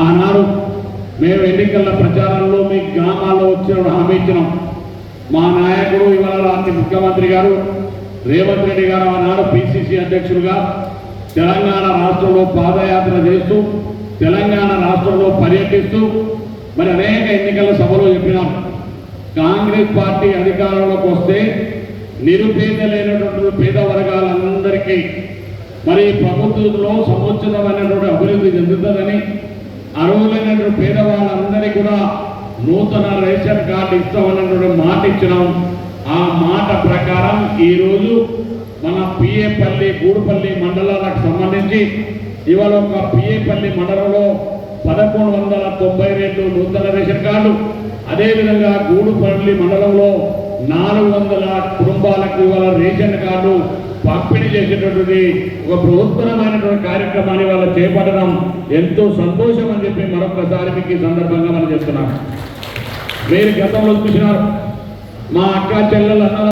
ఆనాడు మేము ఎన్నికల ప్రచారంలో మీ గ్రామాల్లో వచ్చిన హామీ ఇచ్చినాం. మా నాయకుడు ఇవాళ రాష్ట్ర ముఖ్యమంత్రి గారు రేవంత్ రెడ్డి గారు ఆనాడు పిసిసి అధ్యక్షులుగా తెలంగాణ రాష్ట్రంలో పాదయాత్ర చేస్తూ తెలంగాణ రాష్ట్రంలో పర్యటిస్తూ మరి అనేక ఎన్నికల సభలో చెప్పినాం. కాంగ్రెస్ పార్టీ అధికారంలోకి వస్తే నిరుపేదలైనటువంటి పేద వర్గాలందరికీ మరి ప్రభుత్వంలో సముచితమైనటువంటి అభివృద్ధి చెందుతుందని, అర్హులైనటువంటి పేదవాళ్ళందరికీ కూడా నూతన రేషన్ కార్డు ఇస్తామన్నటువంటి మాట ఇచ్చినాం. ఆ మాట ప్రకారం ఈరోజు మన పిఏపల్లి గూడుపల్లి మండలాలకు సంబంధించి ఇవాళ ఒక పిఏపల్లి మండలంలో 1192 నూతన రేషన్ కార్డు, అదేవిధంగా గూడుపల్లి మండలంలో 400 కుటుంబాలకు ఇవాళ రేషన్ కార్డు పంపిణీ చేసేటటువంటి ఒక బృహత్తరమైనటువంటి కార్యక్రమాన్ని వాళ్ళ చేపట్టడం ఎంతో సంతోషం అని చెప్పి మరొకసారి మీకు ఈ సందర్భంగా మనం చెప్తున్నాం. మీరు గతంలో చూసినారు, మా అక్క చెల్లెలు